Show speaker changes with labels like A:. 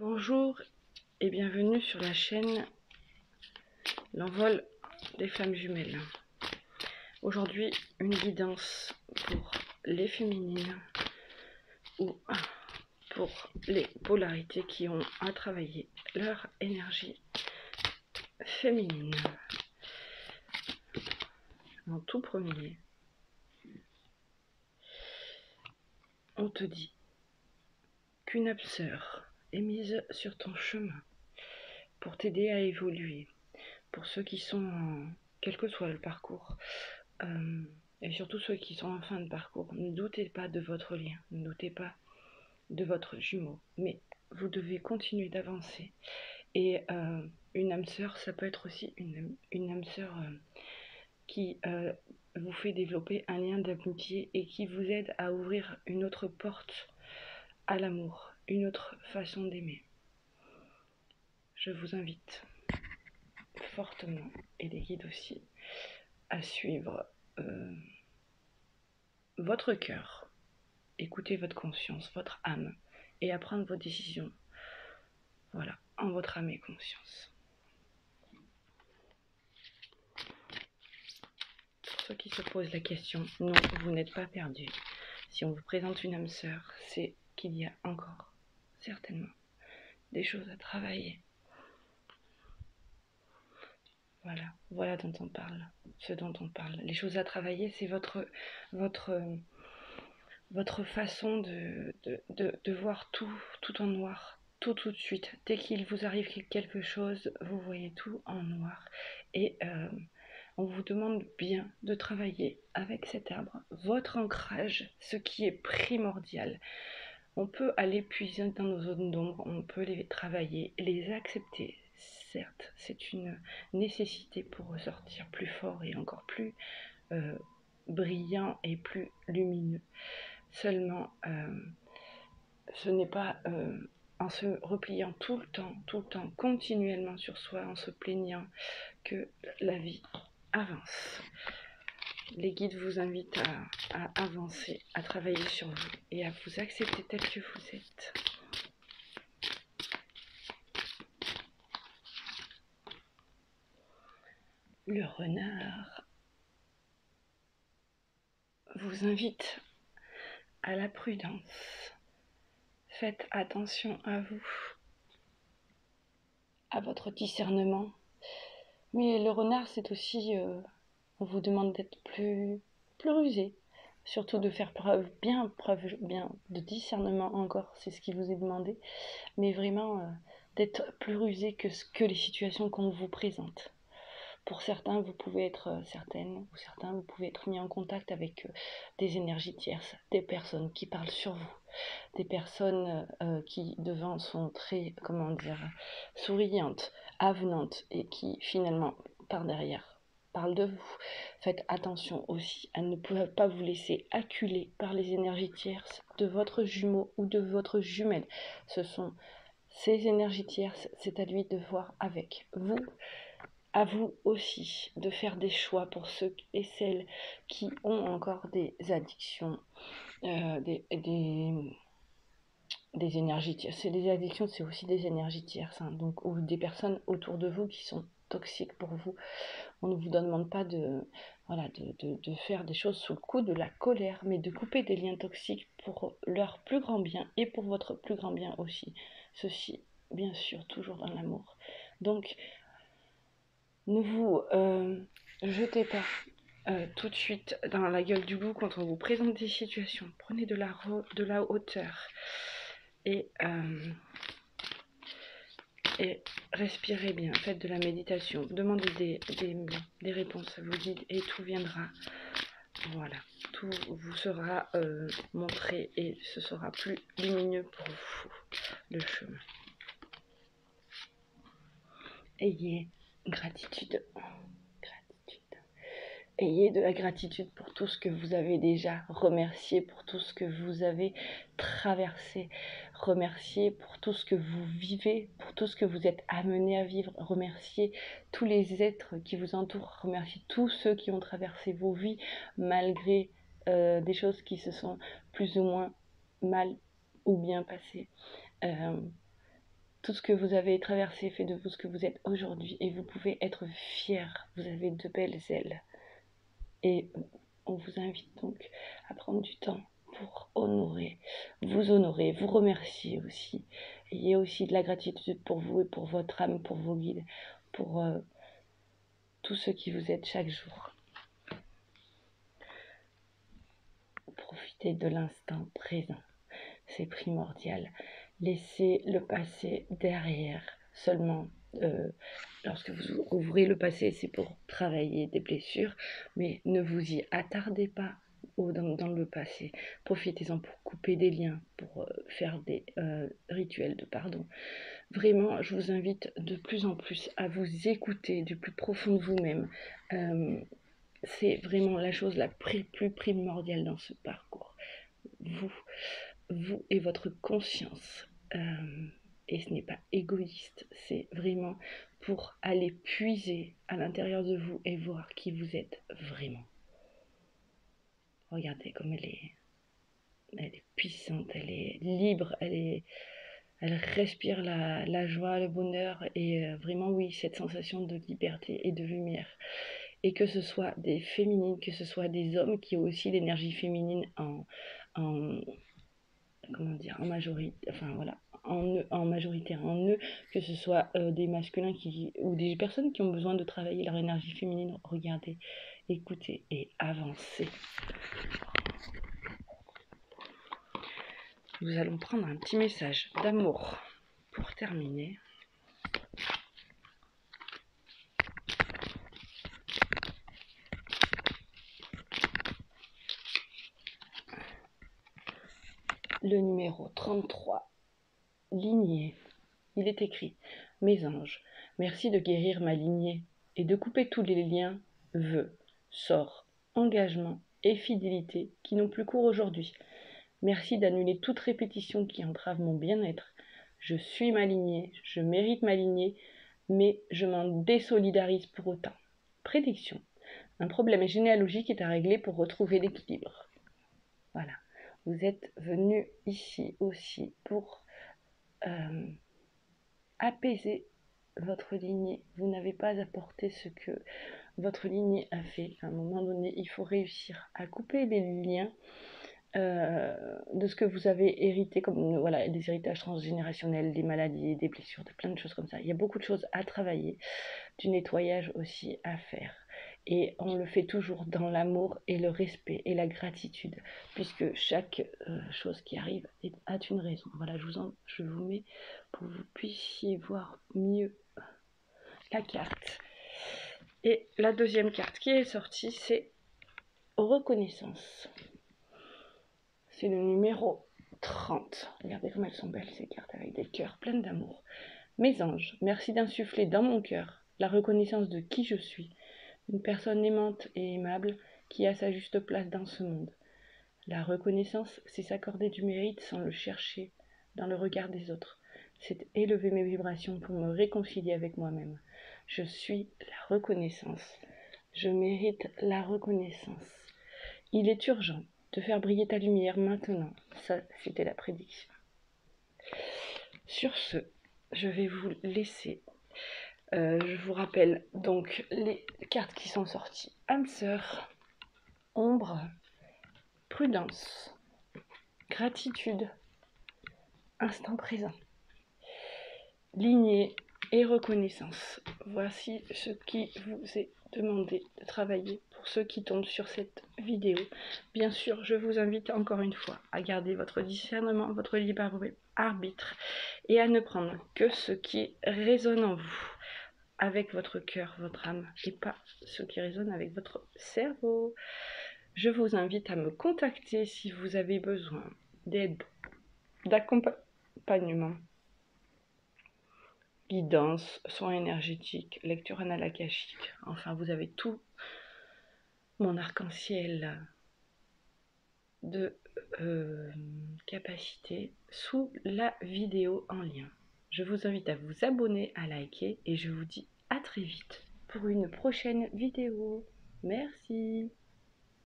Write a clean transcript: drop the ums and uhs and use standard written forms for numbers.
A: Bonjour et bienvenue sur la chaîne L'envol des flammes jumelles. Aujourd'hui, une guidance pour les féminines ou pour les polarités qui ont à travailler leur énergie féminine. En tout premier, on te dit qu'une âme sœur est mise sur ton chemin pour t'aider à évoluer. Pour ceux qui sont, quel que soit le parcours, et surtout ceux qui sont en fin de parcours, ne doutez pas de votre lien, ne doutez pas de votre jumeau, mais vous devez continuer d'avancer. Et une âme sœur, ça peut être aussi une âme sœur qui vous fait développer un lien d'amitié et qui vous aide à ouvrir une autre porte à l'amour, une autre façon d'aimer. Je vous invite fortement, et les guides aussi, à suivre votre cœur, écoutez votre conscience, votre âme, et à prendre vos décisions, voilà, en votre âme et conscience. Pour ceux qui se posent la question, non, vous n'êtes pas perdu. Si on vous présente une âme sœur, c'est qu'il y a encore, certainement, des choses à travailler. Voilà dont on parle, ce dont on parle. Les choses à travailler, c'est votre façon de voir tout en noir, tout de suite. Dès qu'il vous arrive quelque chose, vous voyez tout en noir. Et on vous demande bien de travailler avec cet arbre, votre ancrage, ce qui est primordial. On peut aller puiser dans nos zones d'ombre, on peut les travailler, les accepter. Certes, c'est une nécessité pour ressortir plus fort et encore plus brillant et plus lumineux. Seulement, ce n'est pas en se repliant tout le temps, continuellement sur soi, en se plaignant, que la vie avance. Les guides vous invitent à avancer, à travailler sur vous et à vous accepter tel que vous êtes. Le renard vous invite à la prudence. Faites attention à vous, à votre discernement. Mais le renard, c'est aussi, on vous demande d'être plus rusé, surtout de faire preuve bien de discernement encore, c'est ce qui vous est demandé, mais vraiment d'être plus rusé que les situations qu'on vous présente. Pour certains, vous pouvez être certaines, ou certains, vous pouvez être mis en contact avec des énergies tierces, des personnes qui parlent sur vous, des personnes qui devant sont très, souriantes, avenantes, et qui finalement, par derrière, parlent de vous. Faites attention aussi à ne pas vous laisser acculer par les énergies tierces de votre jumeau ou de votre jumelle. Ce sont ces énergies tierces, c'est à lui de voir avec vous. À vous aussi de faire des choix pour ceux et celles qui ont encore des addictions, des énergies tierces. C'est des addictions, c'est aussi des énergies tierces, hein, donc, ou des personnes autour de vous qui sont toxiques pour vous. On ne vous demande pas de faire des choses sous le coup de la colère, mais de couper des liens toxiques pour leur plus grand bien et pour votre plus grand bien aussi. Ceci, bien sûr, toujours dans l'amour. Donc, ne vous jetez pas tout de suite dans la gueule du loup quand on vous présente des situations. Prenez de la hauteur et respirez bien. Faites de la méditation. Demandez des réponses à vos guides et tout viendra. Voilà. Tout vous sera montré et ce sera plus lumineux pour vous, le chemin. Ayez gratitude. Ayez de la gratitude pour tout ce que vous avez déjà remercié, pour tout ce que vous avez traversé. Remerciez pour tout ce que vous vivez, pour tout ce que vous êtes amené à vivre. Remerciez tous les êtres qui vous entourent. Remerciez tous ceux qui ont traversé vos vies malgré des choses qui se sont plus ou moins mal ou bien passées. tout ce que vous avez traversé fait de vous ce que vous êtes aujourd'hui et vous pouvez être fiers. Vous avez de belles ailes. Et on vous invite donc à prendre du temps pour honorer, vous remercier aussi. Ayez aussi de la gratitude pour vous et pour votre âme, pour vos guides, pour tout ce qui vous êtes chaque jour. Profitez de l'instant présent, c'est primordial. Laissez le passé derrière. Seulement, lorsque vous ouvrez le passé, c'est pour travailler des blessures, mais ne vous y attardez pas dans le passé. Profitez-en pour couper des liens, pour faire des rituels de pardon. Vraiment, je vous invite de plus en plus à vous écouter du plus profond de vous-même. C'est vraiment la chose la plus primordiale dans ce parcours. Vous et votre conscience. Et ce n'est pas égoïste, c'est vraiment pour aller puiser à l'intérieur de vous et voir qui vous êtes vraiment. Regardez comme elle est puissante, elle est libre, elle respire la joie, le bonheur et vraiment oui, cette sensation de liberté et de lumière. Et que ce soit des féminines, que ce soit des hommes qui ont aussi l'énergie féminine en majorité, enfin voilà, en majorité en eux, que ce soit des masculins ou des personnes qui ont besoin de travailler leur énergie féminine. Regardez, écoutez et avancez. Nous allons prendre un petit message d'amour pour terminer. Le numéro 33, lignée. Il est écrit: Mes anges, merci de guérir ma lignée et de couper tous les liens, vœux, sorts, engagements et fidélité qui n'ont plus cours aujourd'hui. Merci d'annuler toute répétition qui entrave mon bien-être. Je suis ma lignée, je mérite ma lignée, mais je m'en désolidarise pour autant. Prédiction. Un problème généalogique est à régler pour retrouver l'équilibre. Voilà. Vous êtes venu ici aussi pour apaiser votre lignée. Vous n'avez pas apporté ce que votre lignée a fait. À un moment donné, il faut réussir à couper les liens de ce que vous avez hérité, comme voilà, des héritages transgénérationnels, des maladies, des blessures, de plein de choses comme ça. Il y a beaucoup de choses à travailler, du nettoyage aussi à faire. Et on le fait toujours dans l'amour et le respect et la gratitude, puisque chaque chose qui arrive a une raison. Voilà, je vous mets pour que vous puissiez voir mieux la carte. Et la deuxième carte qui est sortie, c'est reconnaissance. C'est le numéro 30. Regardez comme elles sont belles ces cartes avec des cœurs pleins d'amour. Mes anges, merci d'insuffler dans mon cœur la reconnaissance de qui je suis. Une personne aimante et aimable qui a sa juste place dans ce monde. La reconnaissance, c'est s'accorder du mérite sans le chercher dans le regard des autres. C'est élever mes vibrations pour me réconcilier avec moi-même. Je suis la reconnaissance. Je mérite la reconnaissance. Il est urgent de faire briller ta lumière maintenant. Ça, c'était la prédiction. Sur ce, je vais vous laisser. Je vous rappelle donc les cartes qui sont sorties. Âme sœur, ombre, prudence, gratitude, instant présent, lignée et reconnaissance. Voici ce qui vous est demandé de travailler pour ceux qui tombent sur cette vidéo. Bien sûr, je vous invite encore une fois à garder votre discernement, votre libre arbitre et à ne prendre que ce qui résonne en vous, avec votre cœur, votre âme, et pas ce qui résonne avec votre cerveau. Je vous invite à me contacter si vous avez besoin d'aide, d'accompagnement, guidance, soins énergétiques, lecture anale akashique. Enfin, vous avez tout mon arc-en-ciel de capacité sous la vidéo en lien. Je vous invite à vous abonner, à liker et je vous dis à très vite pour une prochaine vidéo. Merci.